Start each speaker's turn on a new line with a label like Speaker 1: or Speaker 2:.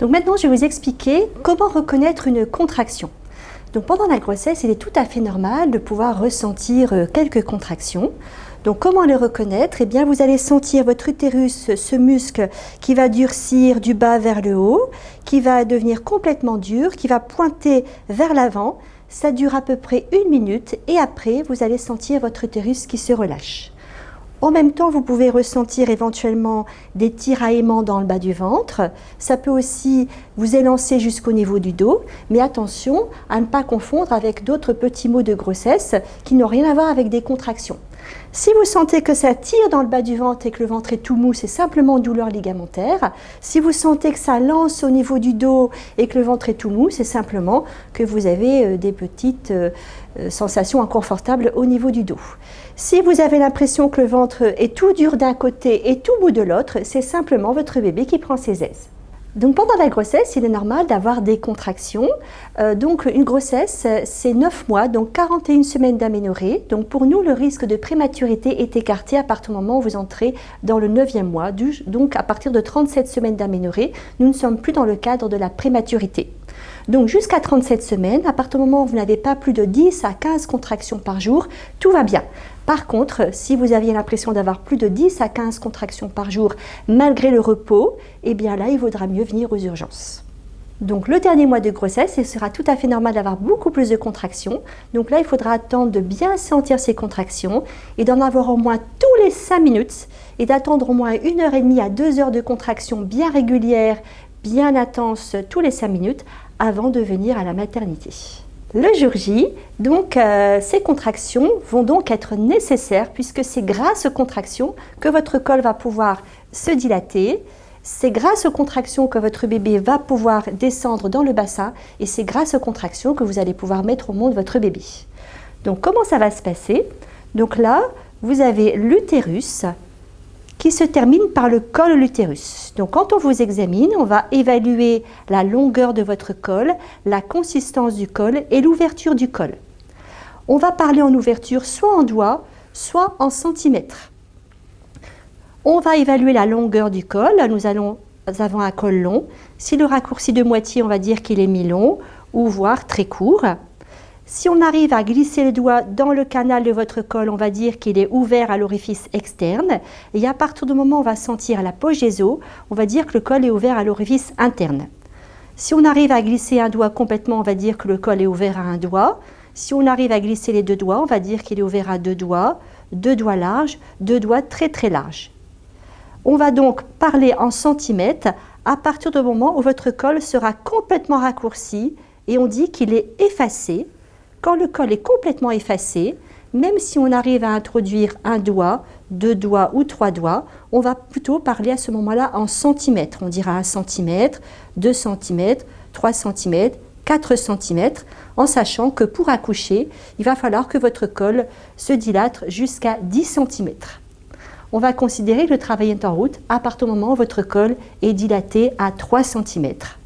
Speaker 1: Donc maintenant, je vais vous expliquer comment reconnaître une contraction. Donc pendant la grossesse, il est tout à fait normal de pouvoir ressentir quelques contractions. Donc comment les reconnaître? Eh bien, vous allez sentir votre utérus, ce muscle qui va durcir du bas vers le haut, qui va devenir complètement dur, qui va pointer vers l'avant. Ça dure à peu près 1 minute et après, vous allez sentir votre utérus qui se relâche. En même temps, vous pouvez ressentir éventuellement des tiraillements dans le bas du ventre. Ça peut aussi vous élancer jusqu'au niveau du dos, mais attention à ne pas confondre avec d'autres petits maux de grossesse qui n'ont rien à voir avec des contractions. Si vous sentez que ça tire dans le bas du ventre et que le ventre est tout mou, c'est simplement une douleur ligamentaire. Si vous sentez que ça lance au niveau du dos et que le ventre est tout mou, c'est simplement que vous avez des petites sensations inconfortables au niveau du dos. Si vous avez l'impression que le ventre est tout dur d'un côté et tout mou de l'autre, c'est simplement votre bébé qui prend ses aises. Donc pendant la grossesse, il est normal d'avoir des contractions. Donc une grossesse, c'est 9 mois, donc 41 semaines d'aménorrhée. Donc pour nous, le risque de prématurité est écarté à partir du moment où vous entrez dans le 9e mois. Donc à partir de 37 semaines d'aménorrhée, nous ne sommes plus dans le cadre de la prématurité. Donc jusqu'à 37 semaines, à partir du moment où vous n'avez pas plus de 10 à 15 contractions par jour, tout va bien. Par contre, si vous aviez l'impression d'avoir plus de 10 à 15 contractions par jour malgré le repos, eh bien là, il vaudra mieux venir aux urgences. Donc le dernier mois de grossesse, il sera tout à fait normal d'avoir beaucoup plus de contractions. Donc là, il faudra attendre de bien sentir ces contractions et d'en avoir au moins tous les 5 minutes et d'attendre au moins 1h30 à 2 heures de contractions bien régulières, bien intenses tous les 5 minutes avant de venir à la maternité. Le jour J, donc, ces contractions vont donc être nécessaires puisque c'est grâce aux contractions que votre col va pouvoir se dilater, c'est grâce aux contractions que votre bébé va pouvoir descendre dans le bassin et c'est grâce aux contractions que vous allez pouvoir mettre au monde votre bébé. Donc comment ça va se passer? Donc là, vous avez l'utérus qui se termine par le col de l'utérus. Donc quand on vous examine, on va évaluer la longueur de votre col, la consistance du col et l'ouverture du col. On va parler en ouverture soit en doigts, soit en centimètres. On va évaluer la longueur du col. Nous avons un col long. Si le raccourci de moitié, on va dire qu'il est mi-long ou voire très court. Si on arrive à glisser le doigt dans le canal de votre col, on va dire qu'il est ouvert à l'orifice externe. Et à partir du moment où on va sentir l'apogée, on va dire que le col est ouvert à l'orifice interne. Si on arrive à glisser un doigt complètement, on va dire que le col est ouvert à un doigt. Si on arrive à glisser les 2 doigts, on va dire qu'il est ouvert à 2 doigts larges, 2 doigts très très larges. On va donc parler en centimètres à partir du moment où votre col sera complètement raccourci et on dit qu'il est effacé. Quand le col est complètement effacé, même si on arrive à introduire 1 doigt, 2 doigts ou 3 doigts, on va plutôt parler à ce moment-là en centimètres. On dira 1 centimètre, 2 centimètres, 3 centimètres, 4 centimètres, en sachant que pour accoucher, il va falloir que votre col se dilate jusqu'à 10 centimètres. On va considérer que le travail est en route à partir du moment où votre col est dilaté à 3 centimètres.